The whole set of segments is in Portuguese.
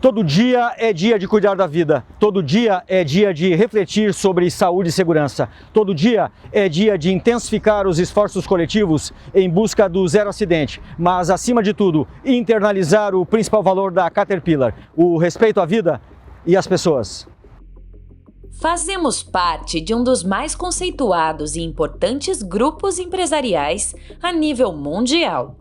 Todo dia é dia de cuidar da vida. Todo dia é dia de refletir sobre saúde e segurança. Todo dia é dia de intensificar os esforços coletivos em busca do zero acidente. Mas, acima de tudo, internalizar o principal valor da Caterpillar, o respeito à vida e às pessoas. Fazemos parte de um dos mais conceituados e importantes grupos empresariais a nível mundial.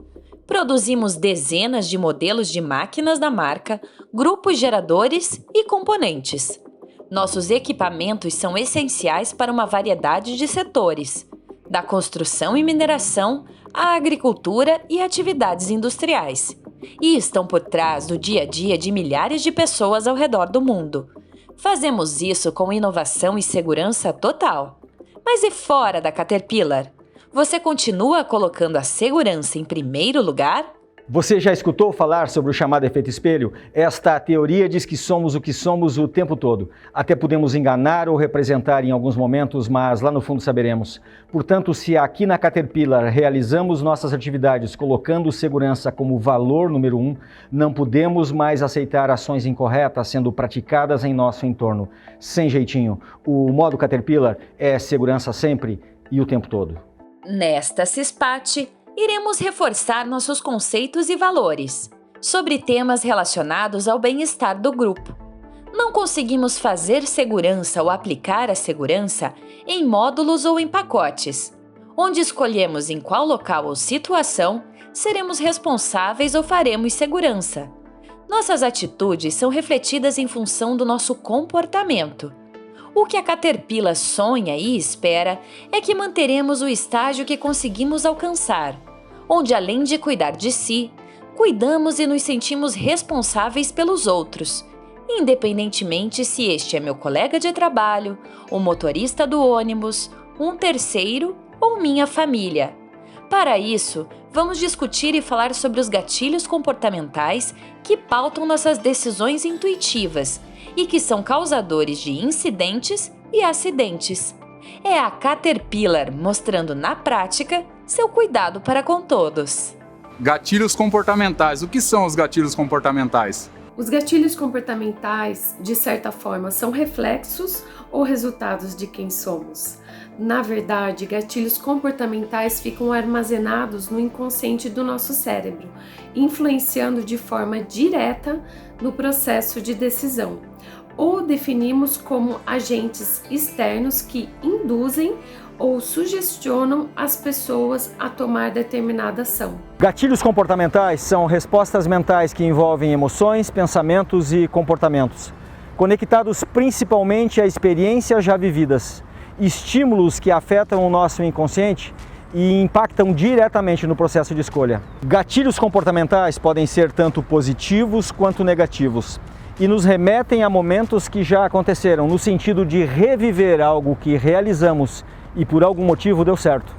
Produzimos dezenas de modelos de máquinas da marca, grupos geradores e componentes. Nossos equipamentos são essenciais para uma variedade de setores, da construção e mineração à agricultura e atividades industriais, e estão por trás do dia a dia de milhares de pessoas ao redor do mundo. Fazemos isso com inovação e segurança total. Mas e fora da Caterpillar? Você continua colocando a segurança em primeiro lugar? Você já escutou falar sobre o chamado efeito espelho? Esta teoria diz que somos o que somos o tempo todo. Até podemos enganar ou representar em alguns momentos, mas lá no fundo saberemos. Portanto, se aqui na Caterpillar realizamos nossas atividades colocando segurança como valor número 1, não podemos mais aceitar ações incorretas sendo praticadas em nosso entorno. Sem jeitinho, o modo Caterpillar é segurança sempre e o tempo todo. Nesta CISPAT, iremos reforçar nossos conceitos e valores sobre temas relacionados ao bem-estar do grupo. Não conseguimos fazer segurança ou aplicar a segurança em módulos ou em pacotes, onde escolhemos em qual local ou situação seremos responsáveis ou faremos segurança. Nossas atitudes são refletidas em função do nosso comportamento. O que a Caterpillar sonha e espera é que manteremos o estágio que conseguimos alcançar, onde além de cuidar de si, cuidamos e nos sentimos responsáveis pelos outros, independentemente se este é meu colega de trabalho, o motorista do ônibus, um terceiro ou minha família. Para isso, vamos discutir e falar sobre os gatilhos comportamentais que pautam nossas decisões intuitivas e que são causadores de incidentes e acidentes. É a Caterpillar mostrando na prática seu cuidado para com todos. Gatilhos comportamentais. O que são os gatilhos comportamentais? Os gatilhos comportamentais, de certa forma, são reflexos ou resultados de quem somos. Na verdade, gatilhos comportamentais ficam armazenados no inconsciente do nosso cérebro, influenciando de forma direta no processo de decisão. Ou definimos como agentes externos que induzem ou sugestionam as pessoas a tomar determinada ação. Gatilhos comportamentais são respostas mentais que envolvem emoções, pensamentos e comportamentos, conectados principalmente a experiências já vividas, estímulos que afetam o nosso inconsciente e impactam diretamente no processo de escolha. Gatilhos comportamentais podem ser tanto positivos quanto negativos e nos remetem a momentos que já aconteceram, no sentido de reviver algo que realizamos e por algum motivo deu certo.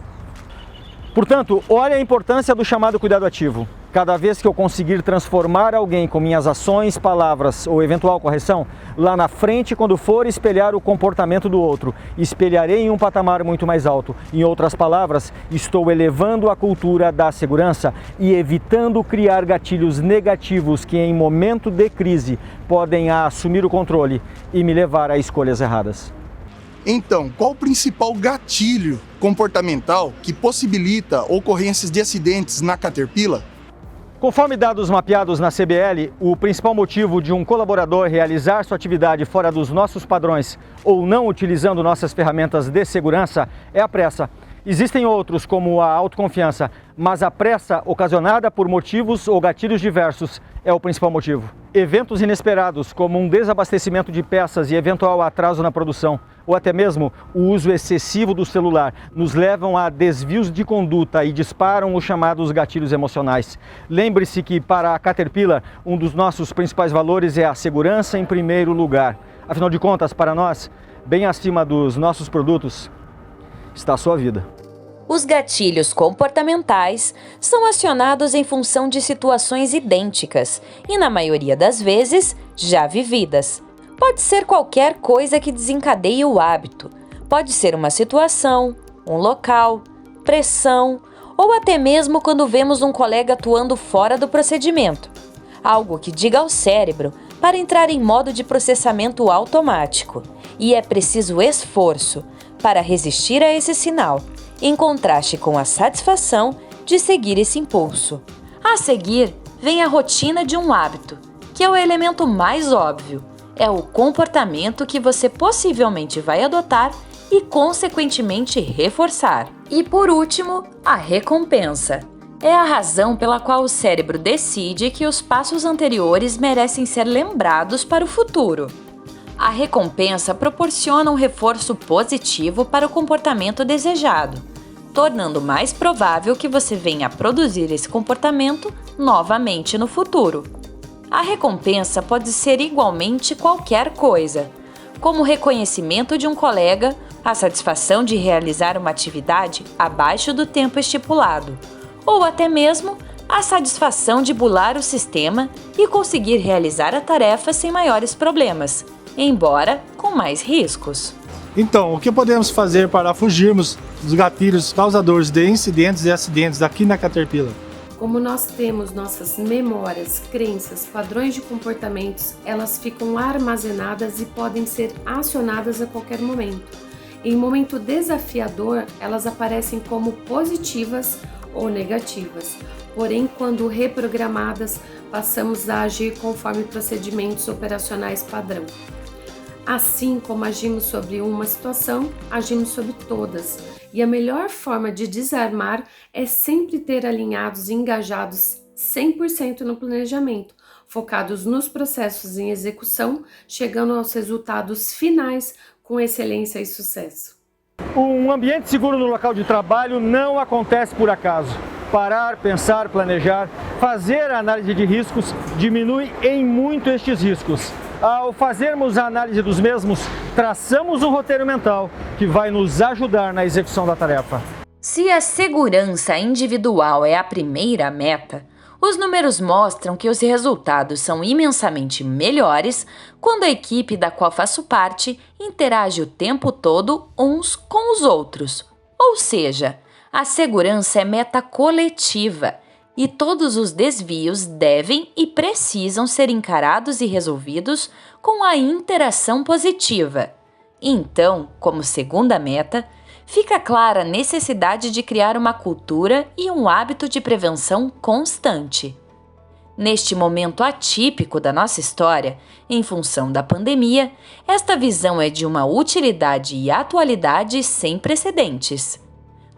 Portanto, olha a importância do chamado cuidado ativo. Cada vez que eu conseguir transformar alguém com minhas ações, palavras ou eventual correção, lá na frente, quando for espelhar o comportamento do outro, espelharei em um patamar muito mais alto. Em outras palavras, estou elevando a cultura da segurança e evitando criar gatilhos negativos que, em momento de crise, podem assumir o controle e me levar a escolhas erradas. Então, qual o principal gatilho comportamental que possibilita ocorrências de acidentes na Caterpillar? Conforme dados mapeados na CBL, o principal motivo de um colaborador realizar sua atividade fora dos nossos padrões ou não utilizando nossas ferramentas de segurança é a pressa. Existem outros, como a autoconfiança, mas a pressa ocasionada por motivos ou gatilhos diversos é o principal motivo. Eventos inesperados, como um desabastecimento de peças e eventual atraso na produção, ou até mesmo o uso excessivo do celular, nos levam a desvios de conduta e disparam os chamados gatilhos emocionais. Lembre-se que, para a Caterpillar, um dos nossos principais valores é a segurança em primeiro lugar. Afinal de contas, para nós, bem acima dos nossos produtos, está a sua vida. Os gatilhos comportamentais são acionados em função de situações idênticas e, na maioria das vezes, já vividas. Pode ser qualquer coisa que desencadeie o hábito. Pode ser uma situação, um local, pressão ou até mesmo quando vemos um colega atuando fora do procedimento. Algo que diga ao cérebro para entrar em modo de processamento automático, e é preciso esforço para resistir a esse sinal, em contraste com a satisfação de seguir esse impulso. A seguir, vem a rotina de um hábito, que é o elemento mais óbvio. É o comportamento que você possivelmente vai adotar e, consequentemente, reforçar. E, por último, a recompensa. É a razão pela qual o cérebro decide que os passos anteriores merecem ser lembrados para o futuro. A recompensa proporciona um reforço positivo para o comportamento desejado, tornando mais provável que você venha a produzir esse comportamento novamente no futuro. A recompensa pode ser igualmente qualquer coisa, como o reconhecimento de um colega, a satisfação de realizar uma atividade abaixo do tempo estipulado, ou até mesmo a satisfação de bular o sistema e conseguir realizar a tarefa sem maiores problemas, embora com mais riscos. Então, o que podemos fazer para fugirmos dos gatilhos causadores de incidentes e acidentes aqui na Caterpillar? Como nós temos nossas memórias, crenças, padrões de comportamentos, elas ficam armazenadas e podem ser acionadas a qualquer momento. Em momento desafiador, elas aparecem como positivas ou negativas. Porém, quando reprogramadas, passamos a agir conforme procedimentos operacionais padrão. Assim como agimos sobre uma situação, agimos sobre todas. E a melhor forma de desarmar é sempre ter alinhados e engajados 100% no planejamento, focados nos processos em execução, chegando aos resultados finais com excelência e sucesso. Um ambiente seguro no local de trabalho não acontece por acaso. Parar, pensar, planejar, fazer a análise de riscos diminui em muito estes riscos. Ao fazermos a análise dos mesmos, traçamos um roteiro mental que vai nos ajudar na execução da tarefa. Se a segurança individual é a primeira meta, os números mostram que os resultados são imensamente melhores quando a equipe da qual faço parte interage o tempo todo uns com os outros. Ou seja, a segurança é meta coletiva e todos os desvios devem e precisam ser encarados e resolvidos com a interação positiva. Então, como segunda meta, fica clara a necessidade de criar uma cultura e um hábito de prevenção constante. Neste momento atípico da nossa história, em função da pandemia, esta visão é de uma utilidade e atualidade sem precedentes.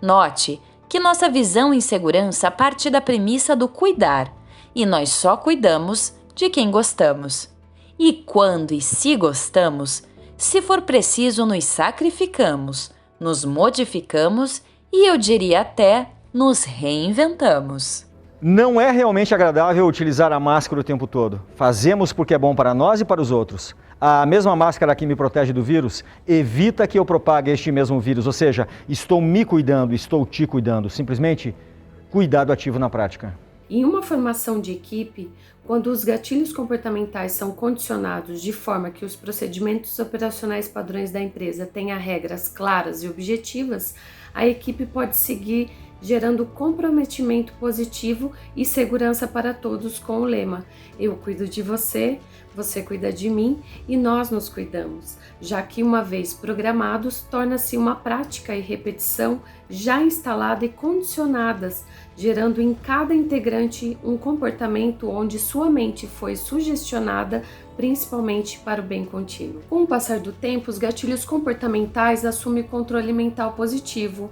Note que nossa visão em segurança parte da premissa do cuidar, e nós só cuidamos de quem gostamos. E quando e se gostamos, se for preciso, nos sacrificamos, nos modificamos e eu diria até nos reinventamos. Não é realmente agradável utilizar a máscara o tempo todo. Fazemos porque é bom para nós e para os outros. A mesma máscara que me protege do vírus evita que eu propague este mesmo vírus, ou seja, estou me cuidando, estou te cuidando. Simplesmente, cuidado ativo na prática. Em uma formação de equipe, quando os gatilhos comportamentais são condicionados de forma que os procedimentos operacionais padrões da empresa tenham regras claras e objetivas, a equipe pode seguir gerando comprometimento positivo e segurança para todos com o lema: eu cuido de você, você cuida de mim e nós nos cuidamos, já que uma vez programados, torna-se uma prática e repetição já instalada e condicionadas, gerando em cada integrante um comportamento onde sua mente foi sugestionada principalmente para o bem contínuo. Com o passar do tempo, os gatilhos comportamentais assumem controle mental positivo,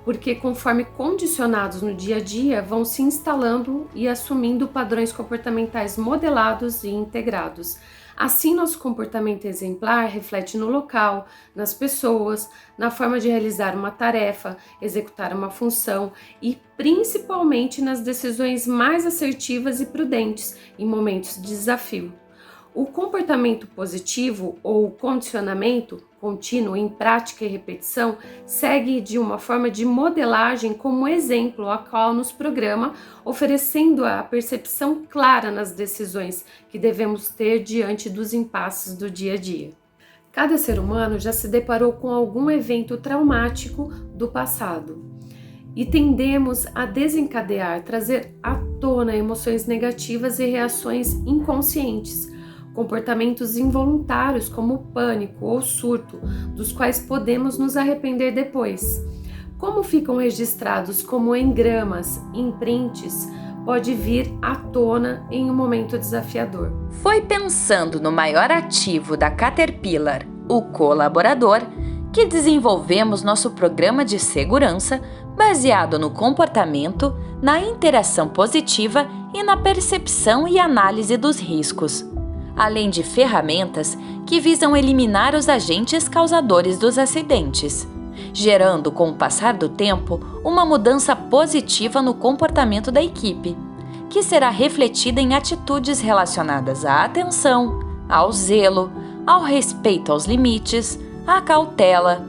porque conforme condicionados no dia a dia, vão se instalando e assumindo padrões comportamentais modelados e integrados. Assim, nosso comportamento exemplar reflete no local, nas pessoas, na forma de realizar uma tarefa, executar uma função e principalmente nas decisões mais assertivas e prudentes em momentos de desafio. O comportamento positivo ou condicionamento contínuo em prática e repetição segue de uma forma de modelagem como exemplo a qual nos programa, oferecendo a percepção clara nas decisões que devemos ter diante dos impasses do dia a dia. Cada ser humano já se deparou com algum evento traumático do passado e tendemos a desencadear, trazer à tona emoções negativas e reações inconscientes. comportamentos involuntários como pânico ou surto, dos quais podemos nos arrepender depois. Como ficam registrados como engramas, imprints, pode vir à tona em um momento desafiador. Foi pensando no maior ativo da Caterpillar, o colaborador, que desenvolvemos nosso programa de segurança baseado no comportamento, na interação positiva e na percepção e análise dos riscos, além de ferramentas que visam eliminar os agentes causadores dos acidentes, gerando, com o passar do tempo, uma mudança positiva no comportamento da equipe, que será refletida em atitudes relacionadas à atenção, ao zelo, ao respeito aos limites, à cautela,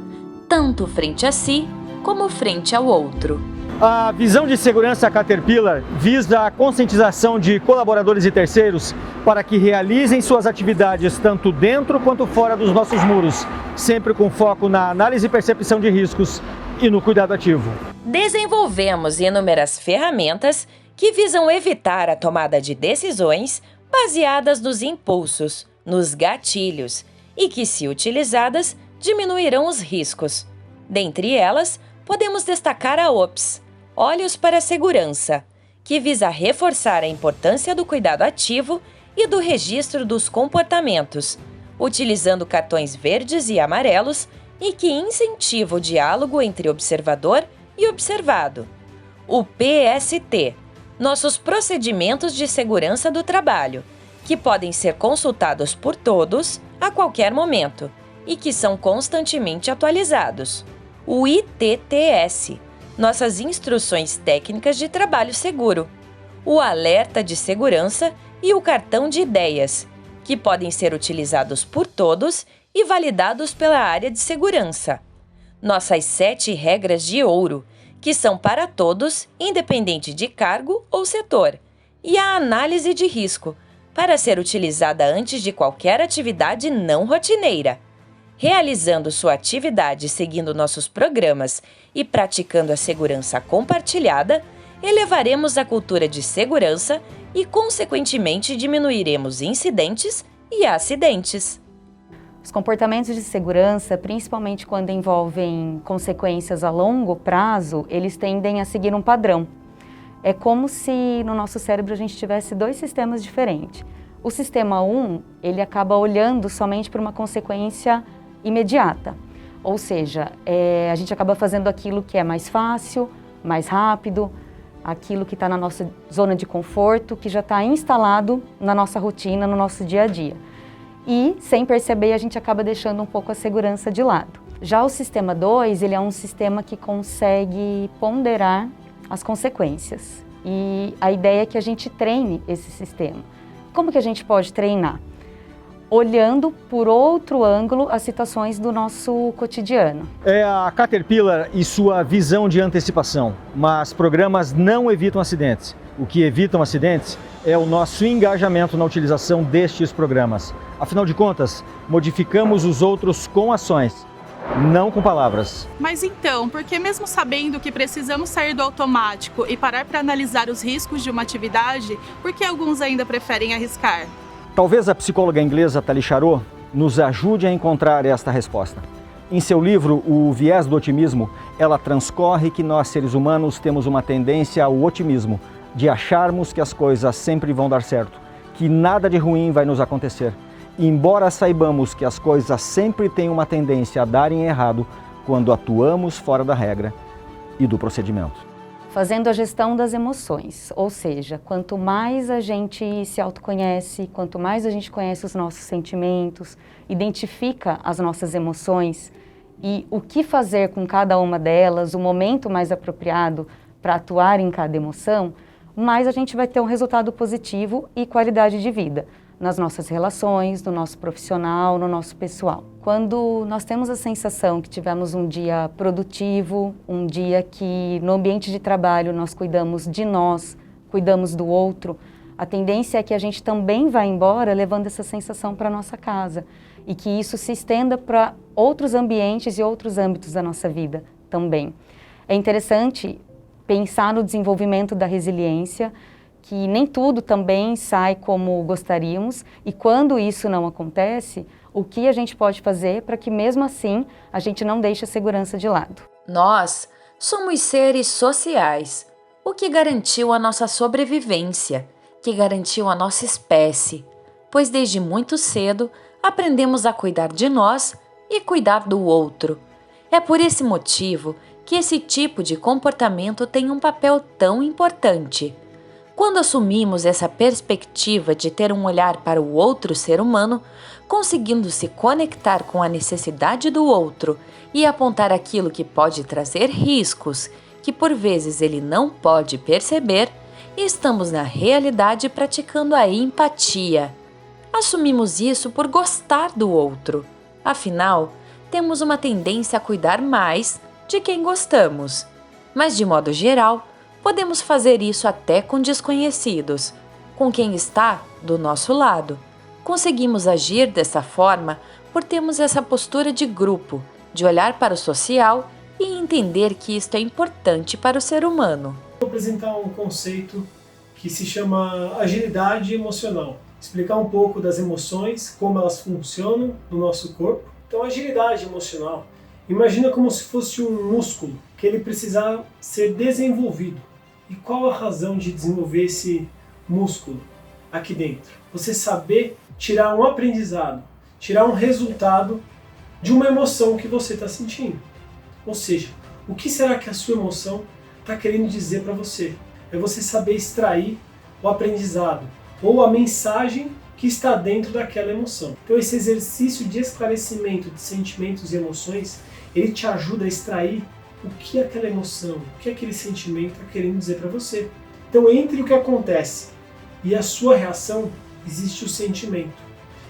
tanto frente a si como frente ao outro. A visão de segurança Caterpillar visa a conscientização de colaboradores e terceiros para que realizem suas atividades tanto dentro quanto fora dos nossos muros, sempre com foco na análise e percepção de riscos e no cuidado ativo. Desenvolvemos inúmeras ferramentas que visam evitar a tomada de decisões baseadas nos impulsos, nos gatilhos, e que, se utilizadas, diminuirão os riscos. Dentre elas, podemos destacar a OPS, Olhos para a Segurança, que visa reforçar a importância do cuidado ativo e do registro dos comportamentos, utilizando cartões verdes e amarelos e que incentiva o diálogo entre observador e observado. O PST, nossos procedimentos de segurança do trabalho, que podem ser consultados por todos a qualquer momento e que são constantemente atualizados. O ITTS, nossas instruções técnicas de trabalho seguro. O alerta de segurança e o cartão de ideias, que podem ser utilizados por todos e validados pela área de segurança. Nossas 7 regras de ouro, que são para todos, independente de cargo ou setor. E a análise de risco, para ser utilizada antes de qualquer atividade não rotineira. Realizando sua atividade seguindo nossos programas e praticando a segurança compartilhada, elevaremos a cultura de segurança e, consequentemente, diminuiremos incidentes e acidentes. Os comportamentos de segurança, principalmente quando envolvem consequências a longo prazo, eles tendem a seguir um padrão. É como se no nosso cérebro a gente tivesse 2 sistemas diferentes. O sistema 1, ele acaba olhando somente para uma consequência imediata. Ou seja, a gente acaba fazendo aquilo que é mais fácil, mais rápido, aquilo que está na nossa zona de conforto, que já está instalado na nossa rotina, no nosso dia a dia. E, sem perceber, a gente acaba deixando um pouco a segurança de lado. Já o sistema 2, ele é um sistema que consegue ponderar as consequências. E a ideia é que a gente treine esse sistema. Como que a gente pode treinar? Olhando por outro ângulo as situações do nosso cotidiano. É a Caterpillar e sua visão de antecipação, mas programas não evitam acidentes. O que evitam acidentes é o nosso engajamento na utilização destes programas. Afinal de contas, modificamos os outros com ações, não com palavras. Mas então, por que mesmo sabendo que precisamos sair do automático e parar para analisar os riscos de uma atividade, por que alguns ainda preferem arriscar? Talvez a psicóloga inglesa Tali Charot nos ajude a encontrar esta resposta. Em seu livro, O Viés do Otimismo, ela transcorre que nós, seres humanos, temos uma tendência ao otimismo, de acharmos que as coisas sempre vão dar certo, que nada de ruim vai nos acontecer. E embora saibamos que as coisas sempre têm uma tendência a darem errado quando atuamos fora da regra e do procedimento. Fazendo a gestão das emoções, ou seja, quanto mais a gente se autoconhece, quanto mais a gente conhece os nossos sentimentos, identifica as nossas emoções e o que fazer com cada uma delas, o momento mais apropriado para atuar em cada emoção, mais a gente vai ter um resultado positivo e qualidade de vida nas nossas relações, no nosso profissional, no nosso pessoal. Quando nós temos a sensação que tivemos um dia produtivo, um dia que no ambiente de trabalho nós cuidamos de nós, cuidamos do outro, a tendência é que a gente também vá embora levando essa sensação para a nossa casa e que isso se estenda para outros ambientes e outros âmbitos da nossa vida também. É interessante pensar no desenvolvimento da resiliência, que nem tudo também sai como gostaríamos e quando isso não acontece, o que a gente pode fazer para que mesmo assim a gente não deixe a segurança de lado. Nós somos seres sociais, o que garantiu a nossa sobrevivência, que garantiu a nossa espécie, pois desde muito cedo aprendemos a cuidar de nós e cuidar do outro. É por esse motivo que esse tipo de comportamento tem um papel tão importante. Quando assumimos essa perspectiva de ter um olhar para o outro ser humano, conseguindo se conectar com a necessidade do outro e apontar aquilo que pode trazer riscos, que por vezes ele não pode perceber, estamos na realidade praticando a empatia. Assumimos isso por gostar do outro. Afinal, temos uma tendência a cuidar mais de quem gostamos. Mas, de modo geral, podemos fazer isso até com desconhecidos, com quem está do nosso lado. Conseguimos agir dessa forma por termos essa postura de grupo, de olhar para o social e entender que isto é importante para o ser humano. Vou apresentar um conceito que se chama agilidade emocional. Explicar um pouco das emoções, como elas funcionam no nosso corpo. Então, a agilidade emocional, imagina como se fosse um músculo que ele precisa ser desenvolvido. E qual a razão de desenvolver esse músculo aqui dentro? Você saber tirar um aprendizado, tirar um resultado de uma emoção que você está sentindo. Ou seja, o que será que a sua emoção está querendo dizer para você? É você saber extrair o aprendizado ou a mensagem que está dentro daquela emoção. Então esse exercício de esclarecimento de sentimentos e emoções, ele te ajuda a extrair o que aquela emoção, o que aquele sentimento está querendo dizer para você. Então entre o que acontece e a sua reação, existe o sentimento.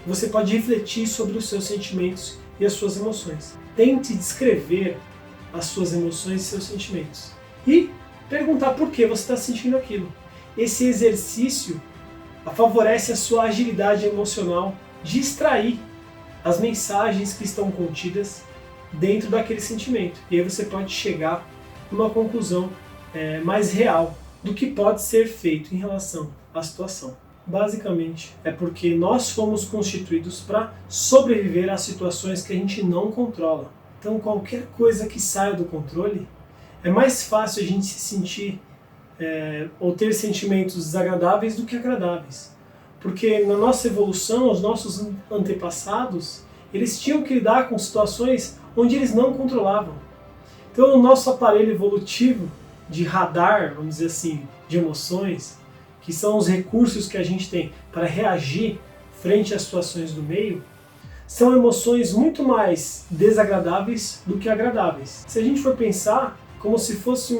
Você pode refletir sobre os seus sentimentos e as suas emoções. Tente descrever as suas emoções e seus sentimentos. E perguntar por que você está sentindo aquilo. Esse exercício favorece a sua agilidade emocional de extrair as mensagens que estão contidas dentro daquele sentimento. E aí você pode chegar a uma conclusão mais real do que pode ser feito em relação à situação. Basicamente, é porque nós fomos constituídos para sobreviver a situações que a gente não controla. Então, qualquer coisa que saia do controle, é mais fácil a gente se sentir ou ter sentimentos desagradáveis do que agradáveis. Porque na nossa evolução, os nossos antepassados, eles tinham que lidar com situações onde eles não controlavam. Então, o nosso aparelho evolutivo de radar, vamos dizer assim, de emoções, que são os recursos que a gente tem para reagir frente às situações do meio, são emoções muito mais desagradáveis do que agradáveis. Se a gente for pensar como se fosse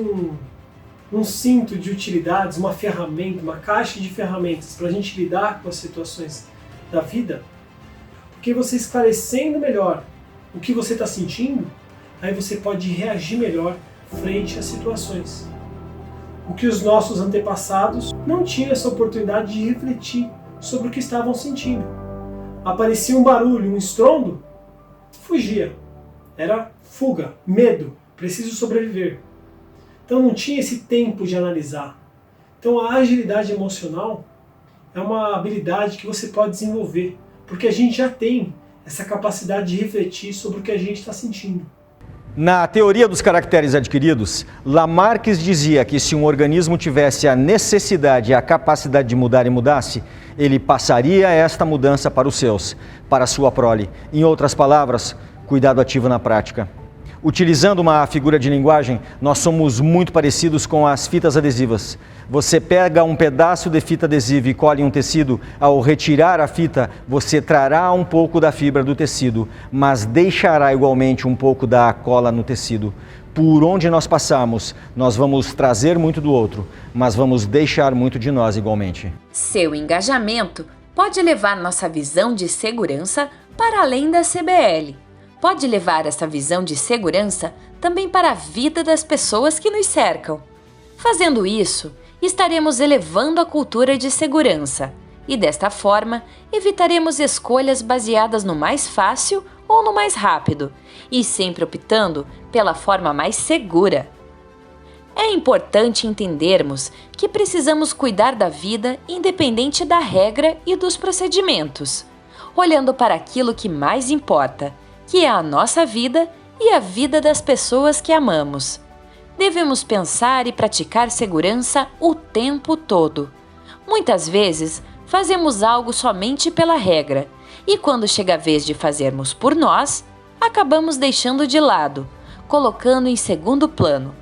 um cinto de utilidades, uma ferramenta, uma caixa de ferramentas para a gente lidar com as situações da vida, porque você esclarecendo melhor o que você está sentindo, aí você pode reagir melhor frente às situações. O que os nossos antepassados não tinham essa oportunidade de refletir sobre o que estavam sentindo. Aparecia um barulho, um estrondo, fugia. Era fuga, medo, preciso sobreviver. Então não tinha esse tempo de analisar. Então a agilidade emocional é uma habilidade que você pode desenvolver, porque a gente já tem essa capacidade de refletir sobre o que a gente está sentindo. Na teoria dos caracteres adquiridos, Lamarck dizia que se um organismo tivesse a necessidade e a capacidade de mudar e mudasse, ele passaria esta mudança para os seus, para a sua prole. Em outras palavras, cuidado ativo na prática. Utilizando uma figura de linguagem, nós somos muito parecidos com as fitas adesivas. Você pega um pedaço de fita adesiva e colhe um tecido, ao retirar a fita, você trará um pouco da fibra do tecido, mas deixará igualmente um pouco da cola no tecido. Por onde nós passamos, nós vamos trazer muito do outro, mas vamos deixar muito de nós igualmente. Seu engajamento pode levar nossa visão de segurança para além da CBL. Pode levar essa visão de segurança também para a vida das pessoas que nos cercam. Fazendo isso, estaremos elevando a cultura de segurança e, desta forma, evitaremos escolhas baseadas no mais fácil ou no mais rápido e sempre optando pela forma mais segura. É importante entendermos que precisamos cuidar da vida independente da regra e dos procedimentos, olhando para aquilo que mais importa, que é a nossa vida e a vida das pessoas que amamos. Devemos pensar e praticar segurança o tempo todo. Muitas vezes, fazemos algo somente pela regra, e quando chega a vez de fazermos por nós, acabamos deixando de lado, colocando em segundo plano.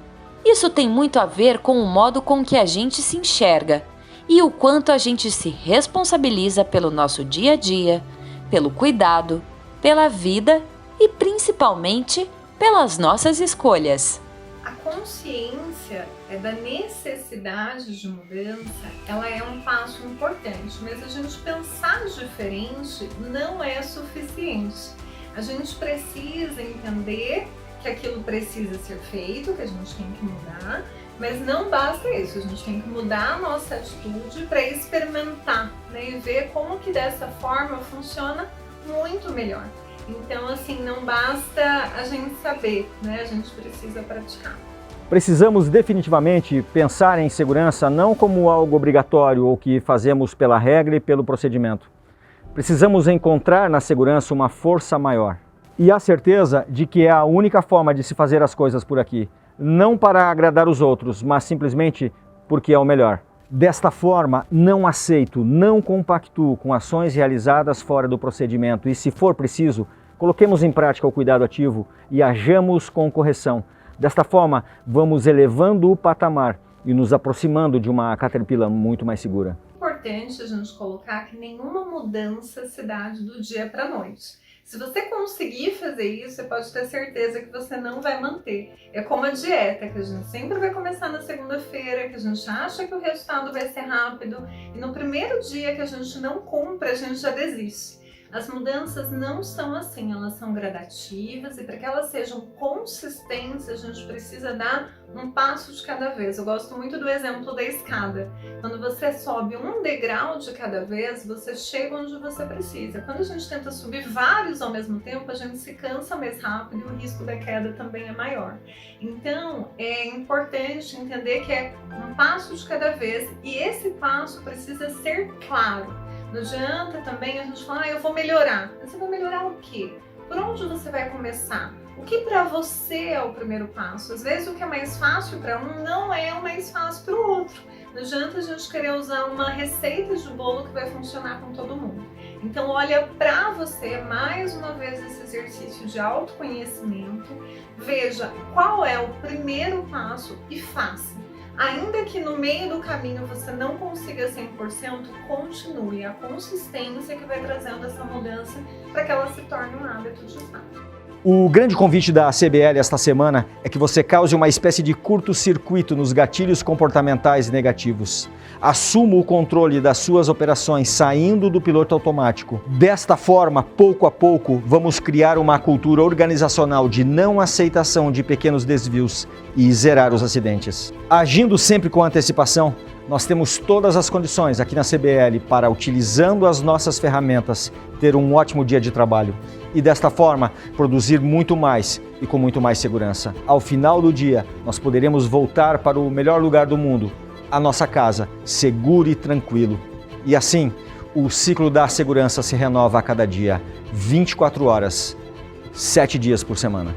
Isso tem muito a ver com o modo com que a gente se enxerga e o quanto a gente se responsabiliza pelo nosso dia a dia, pelo cuidado, pela vida e principalmente pelas nossas escolhas. A consciência da necessidade de mudança, ela é um passo importante, mas a gente pensar diferente não é suficiente. A gente precisa entender que aquilo precisa ser feito, que a gente tem que mudar, mas não basta isso, a gente tem que mudar a nossa atitude para experimentar, né, e ver como que dessa forma funciona muito melhor. Então, assim, não basta a gente saber, né, a gente precisa praticar. Precisamos definitivamente pensar em segurança não como algo obrigatório ou que fazemos pela regra e pelo procedimento. Precisamos encontrar na segurança uma força maior. E a certeza de que é a única forma de se fazer as coisas por aqui, não para agradar os outros, mas simplesmente porque é o melhor. Desta forma, não aceito, não compactuo com ações realizadas fora do procedimento e, se for preciso, coloquemos em prática o cuidado ativo e hajamos com correção. Desta forma, vamos elevando o patamar e nos aproximando de uma Caterpillar muito mais segura. É importante a gente colocar que nenhuma mudança se dá do dia para a noite. Se você conseguir fazer isso, você pode ter certeza que você não vai manter. É como a dieta, que a gente sempre vai começar na segunda-feira, que a gente acha que o resultado vai ser rápido, e no primeiro dia que a gente não cumpre, a gente já desiste. As mudanças não são assim, elas são gradativas e para que elas sejam consistentes, a gente precisa dar um passo de cada vez. Eu gosto muito do exemplo da escada. Quando você sobe um degrau de cada vez, você chega onde você precisa. Quando a gente tenta subir vários ao mesmo tempo, a gente se cansa mais rápido e o risco da queda também é maior. Então, é importante entender que é um passo de cada vez e esse passo precisa ser claro. Não adianta também a gente falar, eu vou melhorar. Você vai melhorar o quê? Por onde você vai começar? O que para você é o primeiro passo? Às vezes o que é mais fácil para um não é o mais fácil para o outro. Não adianta a gente querer usar uma receita de bolo que vai funcionar com todo mundo. Então olha para você, mais uma vez, esse exercício de autoconhecimento. Veja qual é o primeiro passo e faça. Ainda que no meio do caminho você não consiga 100%, continue. A consistência que vai trazendo essa mudança para que ela se torne um hábito de fato. O grande convite da CBL esta semana é que você cause uma espécie de curto-circuito nos gatilhos comportamentais negativos. Assuma o controle das suas operações saindo do piloto automático. Desta forma, pouco a pouco, vamos criar uma cultura organizacional de não aceitação de pequenos desvios e zerar os acidentes. Agindo sempre com antecipação, nós temos todas as condições aqui na CBL para, utilizando as nossas ferramentas, ter um ótimo dia de trabalho e, desta forma, produzir muito mais e com muito mais segurança. Ao final do dia, nós poderemos voltar para o melhor lugar do mundo, a nossa casa, seguro e tranquilo. E assim, o ciclo da segurança se renova a cada dia, 24 horas, 7 dias por semana.